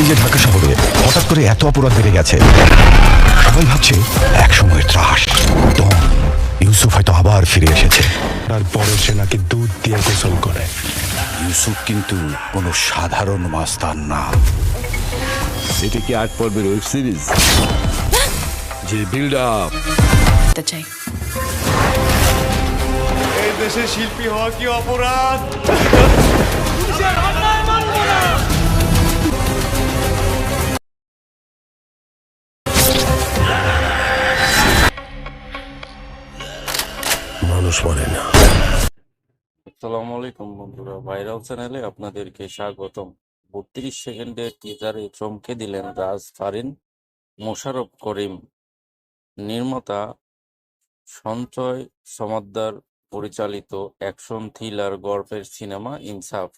এই যে ঢাকা শহরে হঠাৎ করে এত অপরাধ বেড়ে গেছে, সবাই ভাবছে এক সময়ের ত্রাস ডন ইউসুফ হয়তো আবার ফিরে এসেছে। তারপরে সে নাকি দুধ দিয়ে গোসল করে। ইউসুফ কিন্তু কোনো সাধারণ মাস্তান না। এটা কি 8 পর্বের ওয়েব সিরিজ? যে বিল্ড আপ চাই। এই দেশে শিল্পী হওয়া কি অপরাধ? মানুষ মরে না। আসসালামু আলাইকুম বন্ধুরা, ভাইরাল চ্যানেলে আপনাদেরকে স্বাগতম। 32 সেকেন্ডের টিজারে চমকে দিলেন রাজ ফারিন, মোশাররফ করিম। নির্মাতা সঞ্জয় সমাদ্দার পরিচালিত অ্যাকশন থ্রিলার গল্পের সিনেমা ইনসাফ।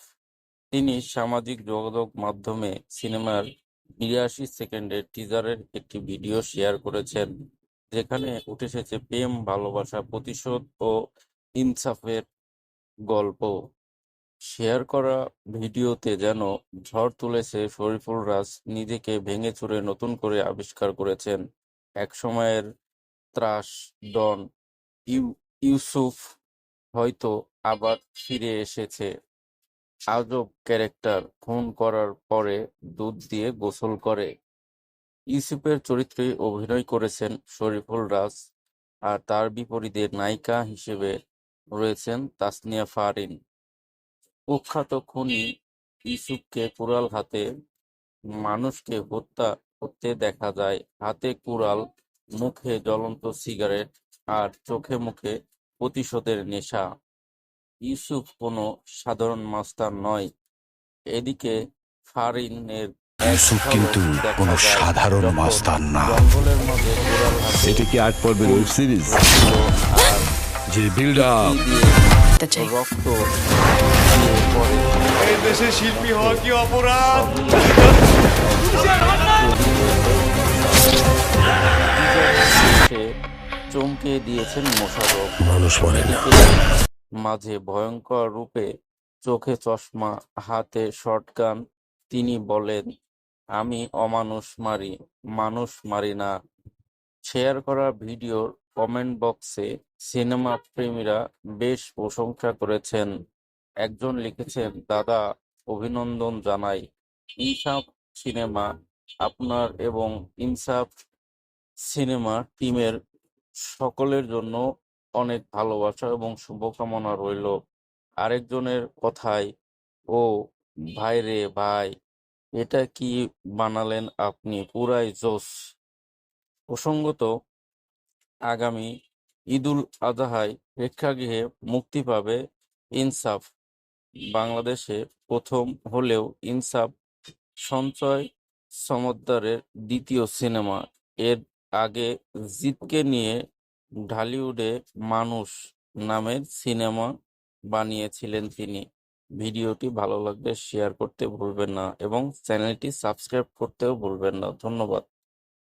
তিনি সামাজিক যোগাযোগ মাধ্যমে সিনেমার 82 সেকেন্ডের টিজারের একটি ভিডিও শেয়ার করেছেন, যেখানে উঠে এসেছে প্রেম, ভালোবাসা, প্রতিশোধ ও ইনসাফের গল্প। শেয়ার করা ভিডিওতে যেন ঝড় তুলেছে শরীফুল রাজ নিজেকে ভেঙে চুরে নতুন করে আবিষ্কার করেছেন। একসময়ের ত্রাস ডন ইউসুফ হয়তো আবার ফিরে এসেছে। আজব ক্যারেক্টার, খুন করার পরে দুধ দিয়ে গোসল করে। ইউসুফের চরিত্রে অভিনয় করেছেন শরীফুল রাজ, আর তার বিপরীতে নায়িকা হিসেবে রয়েছেন তাসনিয়া ফারিন। কুখ্যাত খুনি ইউসুফকে কুড়াল হাতে মানুষকে হত্যা করতে দেখা যায়। হাতে কুড়াল, মুখে জ্বলন্ত সিগারেট আর চোখে মুখে প্রতিশোধের নেশা। ইউসুফ কোনো সাধারণ মাস্টার নয়। এদিকে ফারিনের ইউসুফ কিন্তু কোনো সাধারণ মাস্তান না। জঙ্গলের মাঝে কুড়াল হাতে এটা কি 8 পর্বের ওয়েব সিরিজ? ছিল আর যে বিল্ড আপ দিয়ে রক্ত দিয়ে পড়ে। এই দেশে শিল্পী হওয়া কি অপরাধ? সে চমকে দিয়েছেন মোশাররফ। মানুষ মরে না। মাঝে ভয়ঙ্কর রূপে, চোখে চশমা, হাতে শটগান। তিনি বলেন, আমি অমানুষ মারি, মানুষ মারি না। শেয়ার করা ভিডিওর কমেন্ট বক্সে সিনেমা প্রেমীরা বেশ প্রশংসা করেছেন। একজন লিখেছেন, দাদা, অভিনন্দন জানাই। ইনসাফ সিনেমা আপনার এবং ইনসাফ সিনেমা টিমের সকলের জন্য অনেক ভালোবাসা এবং শুভকামনা রইল। আরেকজনের কথায়, ও ভাই রে ভাই, এটা কি বানালেন আপনি, পুরাই জোশ। প্রসঙ্গত, আগামী ঈদুল আজহায় প্রেক্ষাগৃহে মুক্তি পাবে ইনসাফ। বাংলাদেশে প্রথম হলেও ইনসাফ সঞ্জয় সমদ্দারের দ্বিতীয় সিনেমা। এর আগে জিতকে নিয়ে ঢালিউডে মানুষ নামের সিনেমা বানিয়েছিলেন তিনি। ভিডিওটি ভালো লাগলে শেয়ার করতে ভুলবেন না এবং চ্যানেলটি সাবস্ক্রাইব করতেও ভুলবেন না। ধন্যবাদ।